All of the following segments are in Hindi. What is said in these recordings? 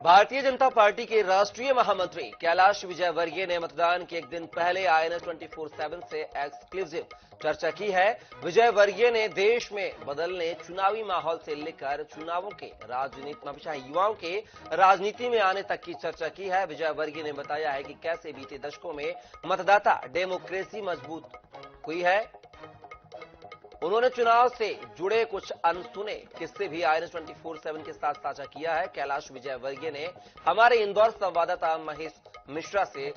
भारतीय जनता पार्टी के राष्ट्रीय महामंत्री कैलाश विजयवर्गीय ने मतदान के एक दिन पहले आईएनएस 24/7 से एक्सक्लूसिव चर्चा की है। विजयवर्गीय ने देश में बदलने चुनावी माहौल से लेकर चुनावों के राजनीति युवाओं के राजनीति में आने तक की चर्चा की है। विजयवर्गीय ने बताया है कि कैसे बीते दशकों में मतदाता डेमोक्रेसी मजबूत हुई है। उन्होंने चुनाव से जुड़े कुछ अनसुने किस्से भी आईएनएस 24/7 के साथ साझा किया है। कैलाश विजयवर्गीय ने हमारे इंदौर संवाददाता महेश मिश्रा से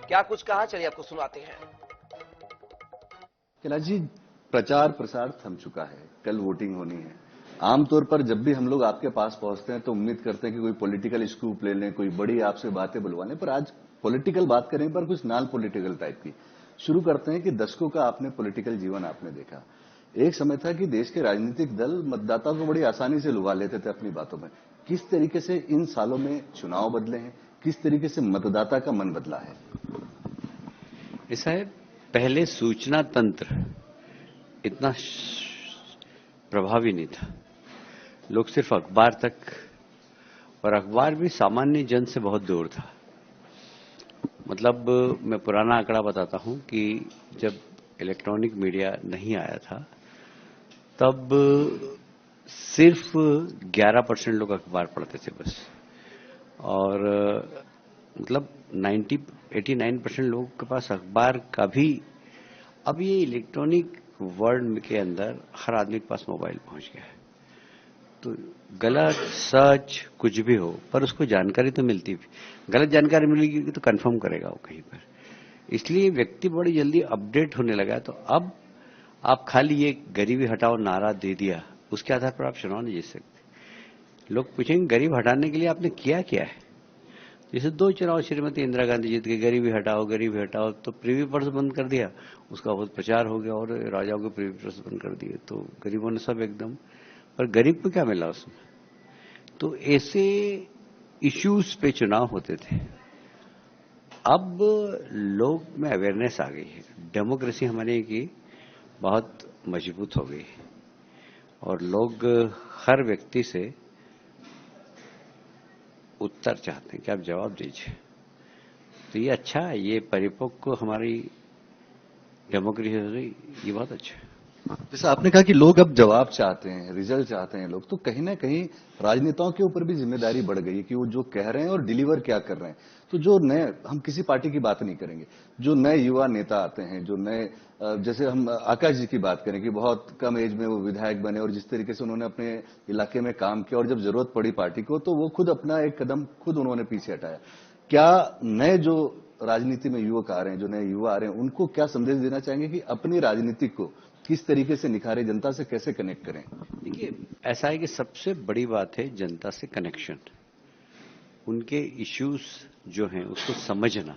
क्या कुछ कहा, चलिए आपको सुनाते हैं। कैलाश जी, प्रचार प्रसार थम चुका है, कल वोटिंग होनी है। आमतौर पर जब भी हम लोग आपके पास पहुंचते हैं तो उम्मीद करते हैं कि कोई पॉलिटिकल स्कूप ले लें, कोई बड़ी आपसे बातें बुलवा लें, पर आज पॉलिटिकल बात करें पर कुछ नॉन पॉलिटिकल टाइप की शुरू करते हैं कि दशकों का आपने पॉलिटिकल जीवन आपने देखा। एक समय था कि देश के राजनीतिक दल मतदाताओं को बड़ी आसानी से लुभा लेते थे अपनी बातों में। किस तरीके से इन सालों में चुनाव बदले हैं, किस तरीके से मतदाता का मन बदला है? ऐसा है, पहले सूचना तंत्र इतना प्रभावी नहीं था। लोग सिर्फ अखबार तक, और अखबार भी सामान्य जन से बहुत दूर था। मतलब मैं पुराना आंकड़ा बताता हूं कि जब इलेक्ट्रॉनिक मीडिया नहीं आया था तब सिर्फ 11% लोग अखबार पढ़ते थे बस, और मतलब 89% लोगों के पास अखबार का भी। अब ये इलेक्ट्रॉनिक वर्ल्ड के अंदर हर आदमी के पास मोबाइल पहुंच गया है, तो गलत सच कुछ भी हो पर उसको जानकारी तो मिलती भी। गलत जानकारी मिलेगी तो कंफर्म करेगा वो कहीं पर, इसलिए व्यक्ति बड़ी जल्दी अपडेट होने लगा है। तो अब आप खाली ये गरीबी हटाओ नारा दे दिया, उसके आधार पर आप चुनाव नहीं जीत सकते। लोग पूछेंगे गरीब हटाने के लिए आपने किया क्या है। जैसे 2 चुनाव श्रीमती इंदिरा गांधी जीत के गरीबी हटाओ, तो प्रीवी पर्स बंद कर दिया, उसका बहुत प्रचार हो गया और राजाओं के प्रीवी पर्स बंद कर दिए, तो गरीबों ने सब एकदम, पर गरीब को क्या मिला उसमें। तो ऐसे इश्यूज पे चुनाव होते थे। अब लोग में अवेयरनेस आ गई है, डेमोक्रेसी हमारे की बहुत मजबूत हो गई है और लोग हर व्यक्ति से उत्तर चाहते हैं कि आप जवाब दीजिए। तो ये अच्छा है, ये परिपक्व हमारी डेमोक्रेसी, ये बहुत अच्छा है। जैसे आपने कहा कि लोग अब जवाब चाहते हैं, रिजल्ट चाहते हैं लोग, तो कहीं ना कहीं राजनेताओं के ऊपर भी जिम्मेदारी बढ़ गई है कि वो जो कह रहे हैं और डिलीवर क्या कर रहे हैं। तो जो नए, हम किसी पार्टी की बात नहीं करेंगे, जो नए युवा नेता आते हैं, जो नए, जैसे हम आकाश जी की बात करें कि बहुत कम एज में वो विधायक बने और जिस तरीके से उन्होंने अपने इलाके में काम किया और जब जरूरत पड़ी पार्टी को तो वो खुद अपना एक कदम खुद उन्होंने पीछे हटाया। क्या नए जो राजनीति में युवक आ रहे हैं, जो नए युवा आ रहे हैं, उनको क्या संदेश देना चाहेंगे कि अपनी राजनीति को किस तरीके से निखारे, जनता से कैसे कनेक्ट करें? देखिए, ऐसा है कि सबसे बड़ी बात है जनता से कनेक्शन, उनके इश्यूज जो हैं उसको समझना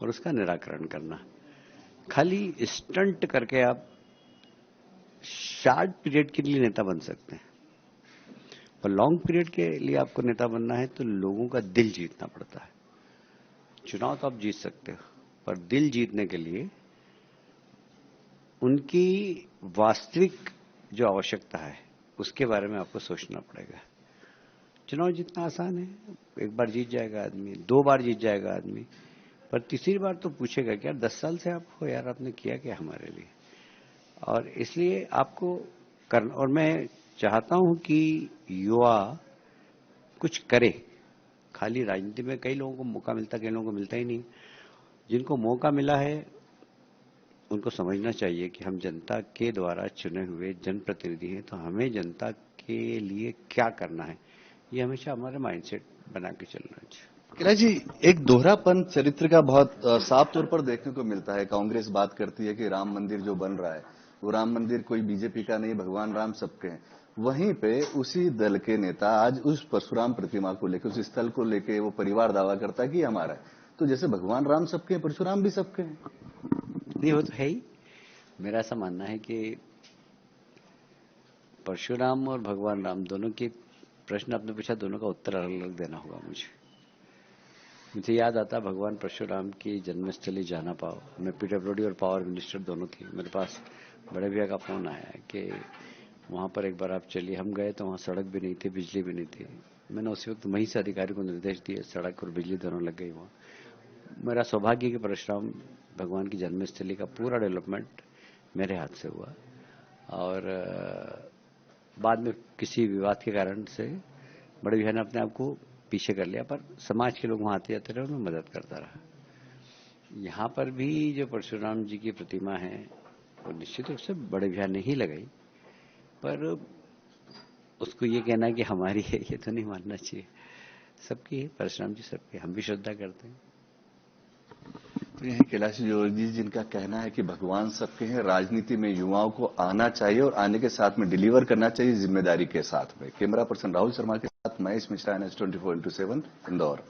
और उसका निराकरण करना। खाली स्टंट करके आप शॉर्ट पीरियड के लिए नेता बन सकते हैं, पर लॉन्ग पीरियड के लिए आपको नेता बनना है तो लोगों का दिल जीतना पड़ता है। चुनाव तो आप जीत सकते हो, पर दिल जीतने के लिए उनकी वास्तविक जो आवश्यकता है उसके बारे में आपको सोचना पड़ेगा। चुनाव जीतना आसान है, एक बार जीत जाएगा आदमी, 2 बार जीत जाएगा आदमी, पर तीसरी बार तो पूछेगा कि यार 10 साल से आप हो, यार आपने किया क्या हमारे लिए। और इसलिए आपको करना, और मैं चाहता हूं कि युवा कुछ करे। खाली राजनीति में कई लोगों को मौका मिलता, कई लोगों को मिलता ही नहीं। जिनको मौका मिला है उनको समझना चाहिए कि हम जनता के द्वारा चुने हुए जनप्रतिनिधि हैं, तो हमें जनता के लिए क्या करना है, ये हमेशा हमारे माइंडसेट बना के चलना चाहिए। कैलाश जी, एक दोहरापन चरित्र का बहुत साफ तौर पर देखने को मिलता है। कांग्रेस बात करती है कि राम मंदिर जो बन रहा है वो राम मंदिर कोई बीजेपी का नहीं, भगवान राम सबके हैं। वहीं पे उसी दल के नेता आज उस परशुराम प्रतिमा को लेकर, उस स्थल को लेकर वो परिवार दावा करता है कि हमारा है। तो जैसे भगवान राम सबके हैं, परशुराम भी सबके हैं। नहीं, वो तो है ही। मेरा ऐसा मानना है कि परशुराम और भगवान राम दोनों के प्रश्न आपने पूछा, दोनों का उत्तर अलग अलग देना होगा मुझे याद आता भगवान परशुराम की जन्मस्थली जाना पाओ। मैं पीडब्ल्यूडी और पावर मिनिस्टर दोनों थी, मेरे पास बड़े भैया का फोन आया कि वहां पर एक बार आप चलिए। हम गए तो वहां सड़क भी नहीं थी, बिजली भी नहीं थी, मैंने उसी वक्त वहीं से अधिकारी को निर्देश दिए, सड़क और बिजली दोनों लग गई वहाँ। मेरा सौभाग्य कि परशुराम भगवान की जन्मस्थली का पूरा डेवलपमेंट मेरे हाथ से हुआ, और बाद में किसी विवाद के कारण से बड़े भैया ने अपने आप को पीछे कर लिया, पर समाज के लोग वहां आते जाते रहे, उन्हें मदद करता रहा। यहाँ पर भी जो परशुराम जी की प्रतिमा है वो निश्चित रूप से बड़े भैया ने ही लगाई, पर उसको ये कहना कि हमारी है ये तो नहीं मानना चाहिए। सबकी है, परशुराम जी सबके, हम भी श्रद्धा करते हैं। तो यही कैलाश जी जिनका कहना है कि भगवान सबके हैं, राजनीति में युवाओं को आना चाहिए और आने के साथ में डिलीवर करना चाहिए जिम्मेदारी के साथ में। कैमरा पर्सन राहुल शर्मा के साथ महेश मिश्रा, NH 24/7 इंदौर।